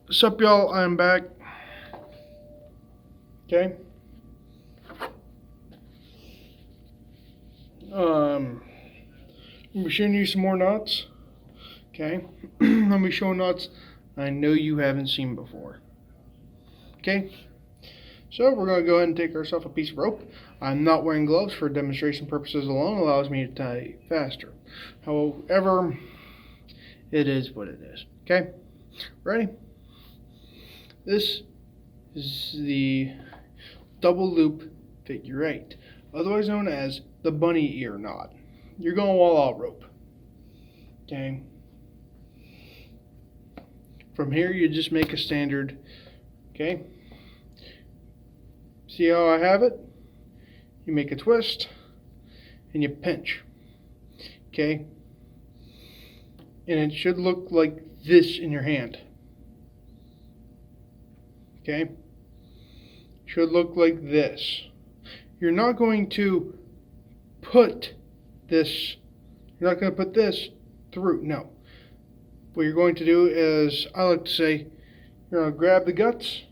Sup y'all, I'm back. Okay. I'm showing you some more knots. Okay. Let me show knots I know you haven't seen before. Okay. So we're going to go ahead and take ourselves a piece of rope. I'm not wearing gloves for demonstration purposes alone. It allows me to tie faster. However, it is what it is. Okay. Ready? This is the double loop figure 8, otherwise known as the bunny ear knot. You're going wall out rope. Okay. From here, you just make a standard. Okay. See how I have it? You make a twist and you pinch. Okay. And it should look like this in your hand. Okay. Should look like this. You're not going to put this, you're not going to put this through. No. What you're going to do is, I like to say, you're going to grab the guts,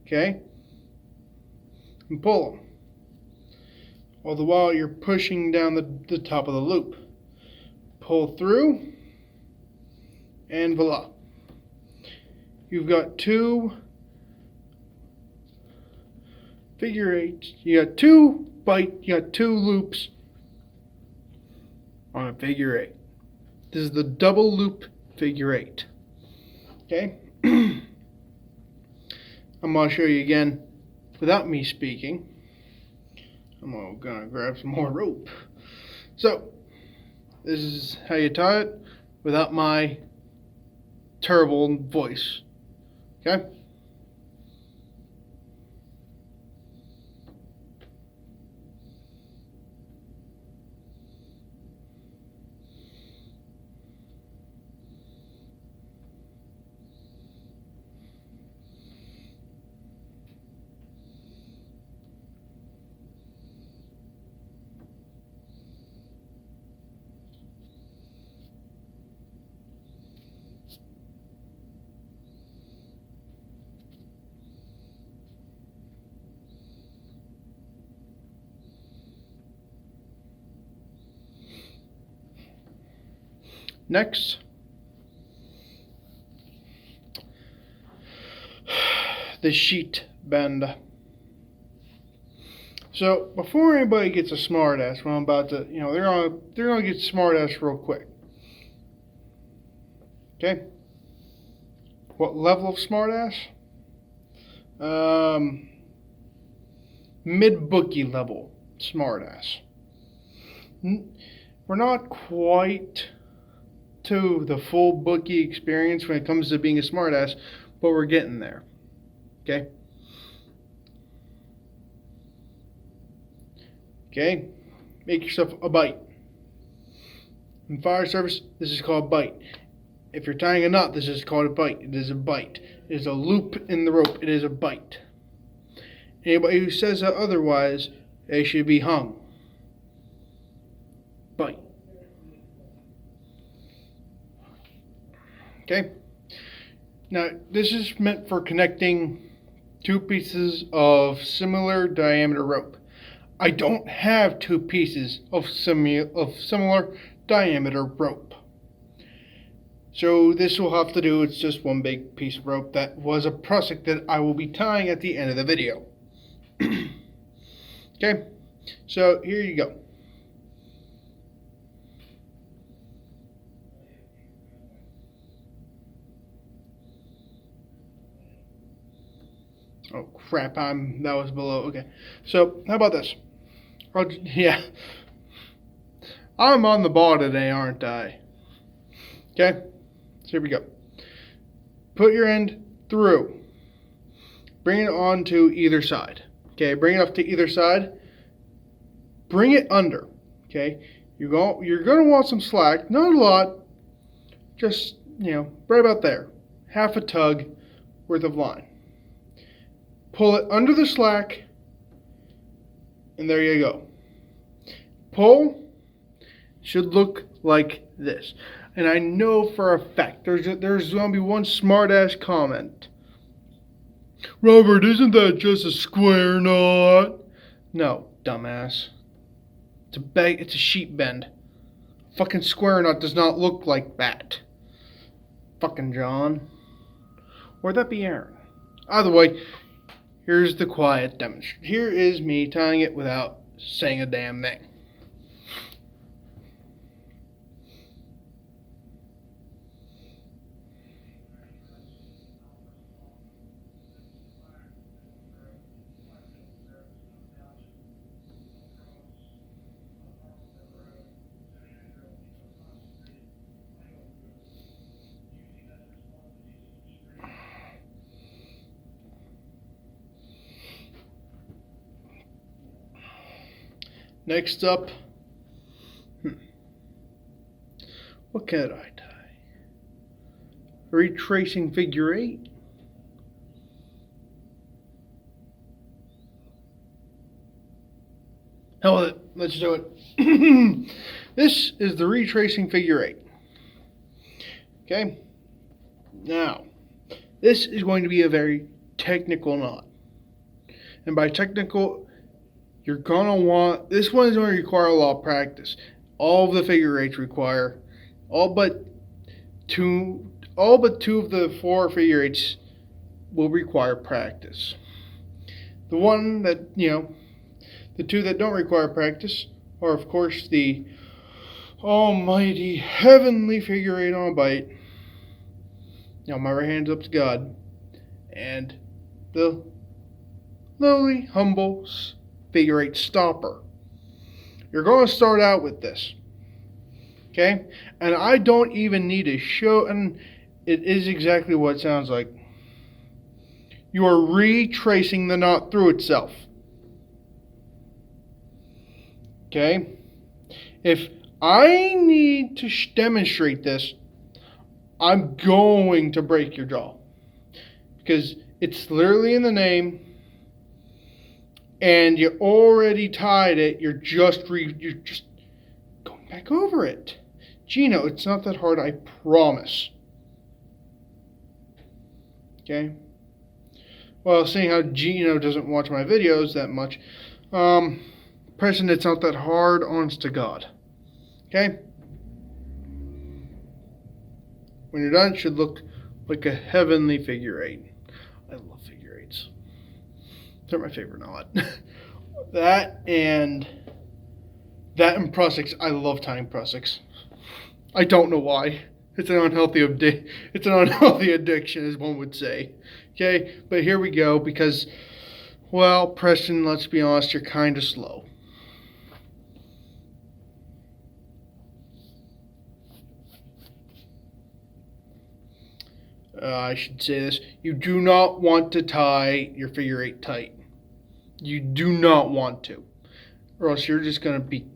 okay, and pull them. All the while you're pushing down the top of the loop. Pull through, and voila. You've got two figure eights. You got two loops on a figure eight. This is the double loop figure eight. Okay? I'm going to show you again without me speaking. I'm going to grab some more rope. So, this is how you tie it without my terrible voice. Okay? Next, the sheet bend. So before anybody gets a smart ass, when I'm about to, they're gonna get smart ass real quick. Okay. What level of smart ass? Mid bookie level smart ass. We're not quite to the full bookie experience when it comes to being a smartass, but we're getting there. Okay? Okay? Make yourself a bite. In fire service, this is called a bite. If you're tying a knot, this is called a bite. It is a bite. It is a loop in the rope. It is a bite. Anybody who says otherwise, they should be hung. Bite. Okay? Now, this is meant for connecting two pieces of similar diameter rope. I don't have two pieces of similar diameter rope. So this will have to do, it's just one big piece of rope that was a prusik that I will be tying at the end of the video. Okay? So here you go. Oh crap, that was below. Okay. So, how about this? Yeah. I'm on the ball today, aren't I? Okay? So here we go. Put your end through. Bring it on to either side. Okay, bring it up to either side. Bring it under. Okay? You're going to want some slack. Not a lot. Just, right about there. Half a tug worth of line. Pull it under the slack, and there you go. Pull should look like this. And I know for a fact there's going to be one smart ass comment. Robert, isn't that just a square knot? No, dumbass. It's a sheep bend. Fucking square knot does not look like that. Fucking John. Or that be Aaron. Either way, here's the quiet demonstration. Here is me tying it without saying a damn thing. Next up, what could I tie? Retracing figure 8. Hell with it, let's do it. This is the retracing figure 8. Okay, now this is going to be a very technical knot, and by technical, you're gonna want this one is going to require a lot of practice. All of the figure 8s require all but two of the 4 figure 8s will require practice. The one that the 2 that don't require practice are, of course, the almighty heavenly figure 8 on a bite. Now my right hand's up to God, and the lowly, humble figure 8 stopper. You're going to start out with this. Okay? And I don't even need to show, and it is exactly what it sounds like. You are retracing the knot through itself. Okay? If I need to demonstrate this, I'm going to break your jaw. Because it's literally in the name, and you already tied it. You're just going back over it. Gino, it's not that hard, I promise. Okay? Well, seeing how Gino doesn't watch my videos that much, Preston, it's not that hard, honest to God. Okay? When you're done, it should look like a heavenly figure 8. I love figure 8s. They're my favorite knot. That and Prussics. I love tying Prussics. I don't know why. It's an unhealthy addiction, as one would say. Okay, but here we go, because, well, Preston, let's be honest, you're kind of slow. I should say this. You do not want to tie your figure 8 tight. You do not want to. Or else you're just going to be,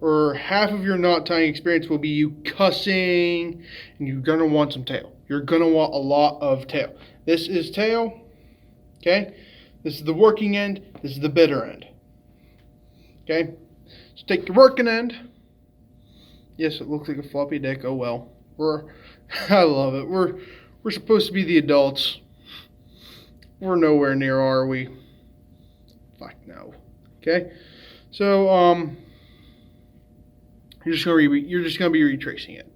or half of your knot tying experience will be you cussing, and you're going to want some tail. You're going to want a lot of tail. This is tail. Okay? This is the working end. This is the bitter end. Okay? So take the working end. Yes, it looks like a floppy dick. Oh well. I love it. We're supposed to be the adults. We're nowhere near, are we? Fuck no. Okay? So, you're just gonna be retracing it.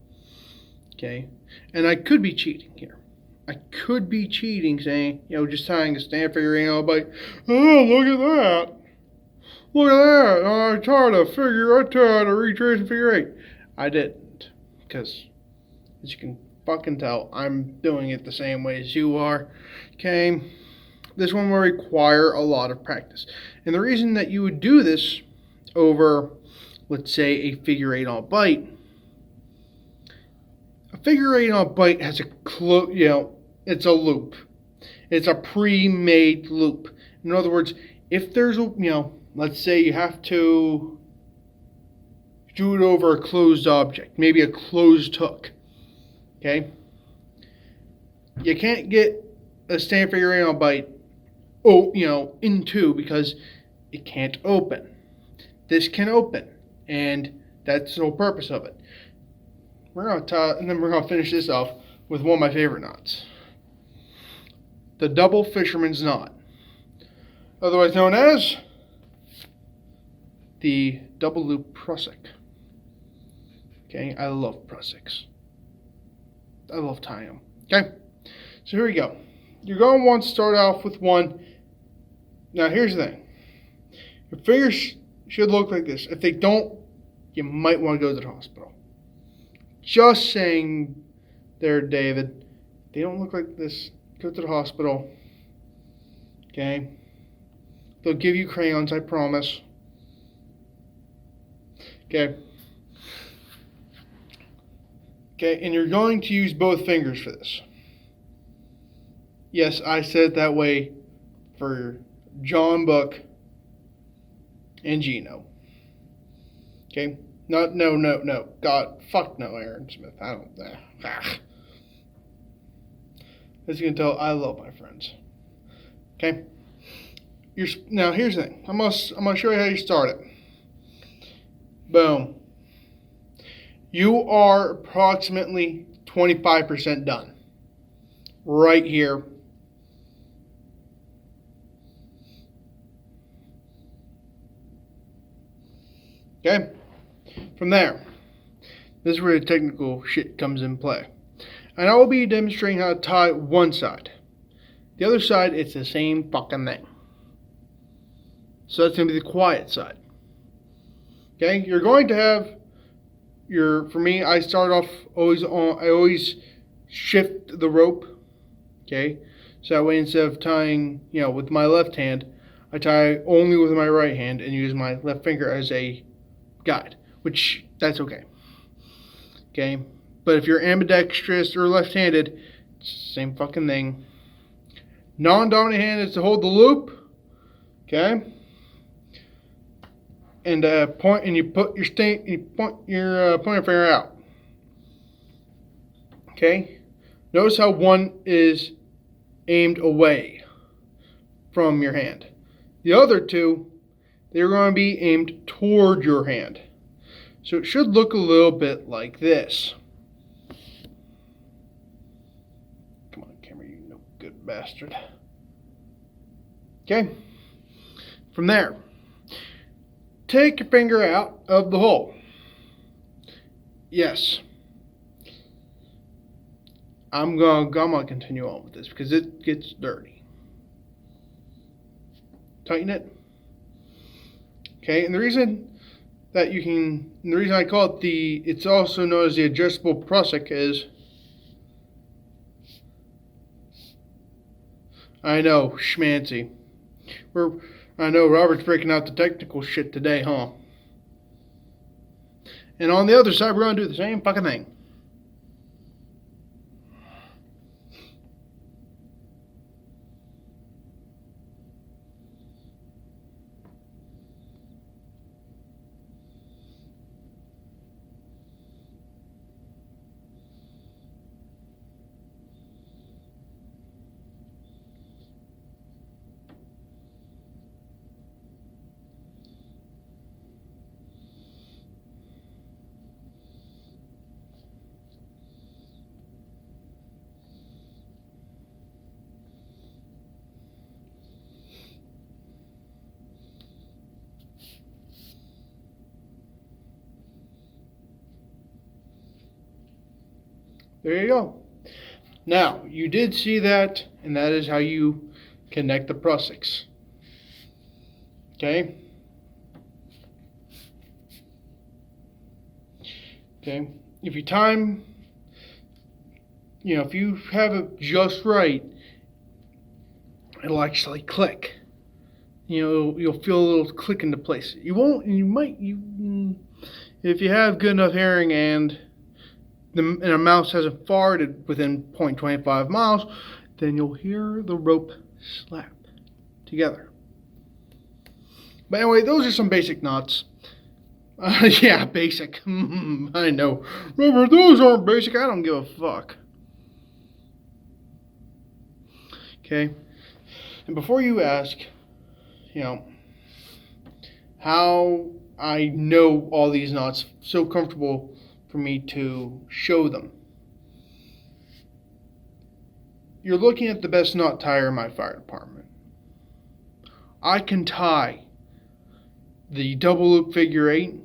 Okay? And I could be cheating here. I could be cheating, saying, just tying a stand figure 8 on a bite. Oh, look at that. Look at that. I tied a retracing figure 8. I didn't. Because, as you can fucking tell, I'm doing it the same way as you are. Okay? This one will require a lot of practice. And the reason that you would do this over, let's say, a figure 8 on a bite, a figure 8 on a bite has it's a loop. It's a pre-made loop. In other words, if there's let's say you have to do it over a closed object, maybe a closed hook. Okay? You can't get a stand figure 8 on a bite into, because it can't open. This can open, and that's the whole purpose of it. we're gonna tie, and then we're gonna finish this off with one of my favorite knots, the double fisherman's knot, otherwise known as the double loop prusik. Okay, I love prusiks. I love tying them. Okay, so here we go. You're going to want to start off with one. Now here's the thing. Your fingers should look like this. If they don't, you might want to go to the hospital. Just saying there, David. If they don't look like this, go to the hospital. Okay? They'll give you crayons, I promise. Okay? Okay, and you're going to use both fingers for this. Yes, I said it that way for John Book and Gino. Okay? No. God, fuck no, Aaron Smith. I don't. As you can tell, I love my friends. Okay? Now, here's the thing. I'm gonna show you how you start it. Boom. You are approximately 25% done. Right here. Okay? From there, this is where the technical shit comes in play. And I will be demonstrating how to tie one side. The other side, it's the same fucking thing. So that's going to be the quiet side. Okay? You're going to have for me, I start off I always shift the rope. Okay? So that way instead of tying, with my left hand, I tie only with my right hand and use my left finger as a guide, which that's okay. Okay? But if you're ambidextrous or left-handed, it's the same fucking thing. Non-dominant hand is to hold the loop. Okay? And point, and you put your point your pointer finger out. Okay? Notice how one is aimed away from your hand. The other two, they're going to be aimed toward your hand. So it should look a little bit like this. Come on, camera, you no good bastard. Okay? From there, take your finger out of the hole. Yes. I'm gonna continue on with this because it gets dirty. Tighten it. Okay, and the reason I call it it's also known as the adjustable prusik is, I know, schmancy. I know Robert's breaking out the technical shit today, huh? And on the other side, we're going to do the same fucking thing. There you go. Now, you did see that, and that is how you connect the prusiks. Okay? Okay? If you if you have it just right, it'll actually click. You'll feel a little click into place. You won't, if you have good enough hearing and a mouse hasn't farted within 0.25 miles, then you'll hear the rope slap together. But anyway, those are some basic knots. Yeah, basic. I know. Robert, those aren't basic. I don't give a fuck. Okay? And before you ask, how I know all these knots so comfortable for me to show them. You're looking at the best knot tire in my fire department. I can tie the double loop figure 8,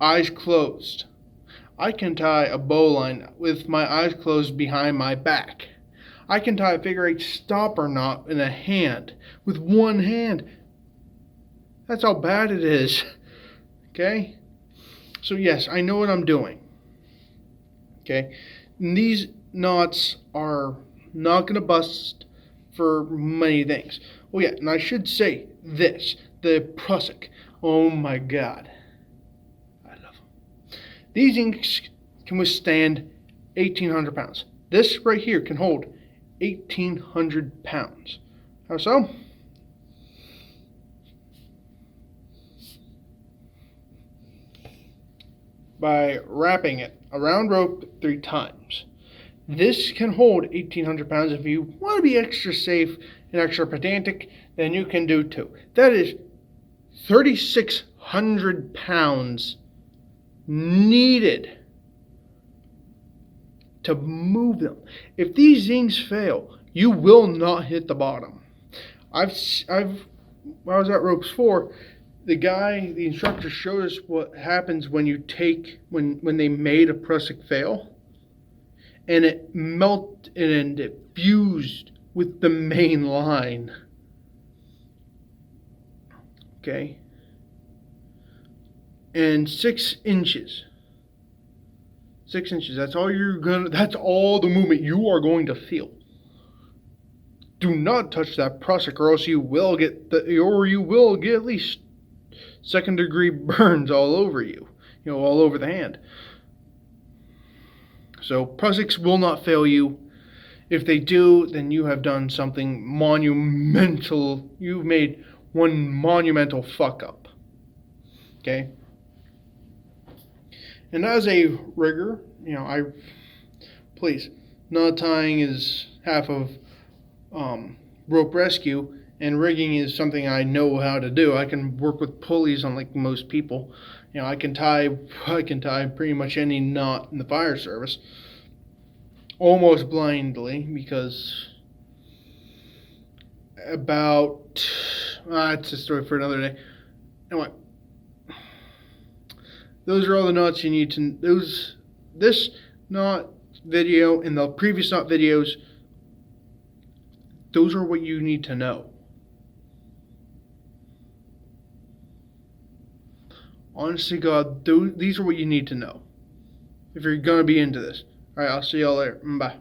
eyes closed. I can tie a bowline with my eyes closed behind my back. I can tie a figure 8 stopper knot in a hand, with one hand. That's how bad it is. Okay? So yes, I know what I'm doing. Okay? And these knots are not going to bust for many things. Oh yeah, and I should say this. The Prusik. Oh my god. I love them. These inks can withstand 1,800 pounds. This right here can hold 1,800 pounds. How so? By wrapping it around rope 3 times. This can hold 1,800 pounds. If you want to be extra safe and extra pedantic, then you can do 2. That is 3,600 pounds needed to move them. If these zings fail, you will not hit the bottom. When I was at ropes 4, the instructor showed us what happens when when they made a Prusik fail, and it melted and it fused with the main line. Okay? And 6 inches. 6 inches. That's all the movement you are going to feel. Do not touch that Prusik, or else you will get at least 2nd-degree burns all over you. All over the hand. So Prusiks will not fail you. If they do, then you have done something monumental. You've made one monumental fuck up. Okay? And as a rigger, please, knot tying is half of rope rescue, and rigging is something I know how to do. I can work with pulleys unlike most people. I can tie pretty much any knot in the fire service, almost blindly, because it's a story for another day. Anyway, those are all the knots you need to. This knot video and the previous knot videos. Those are what you need to know. Honestly, God, these are what you need to know if you're going to be into this. All right, I'll see y'all later. Bye.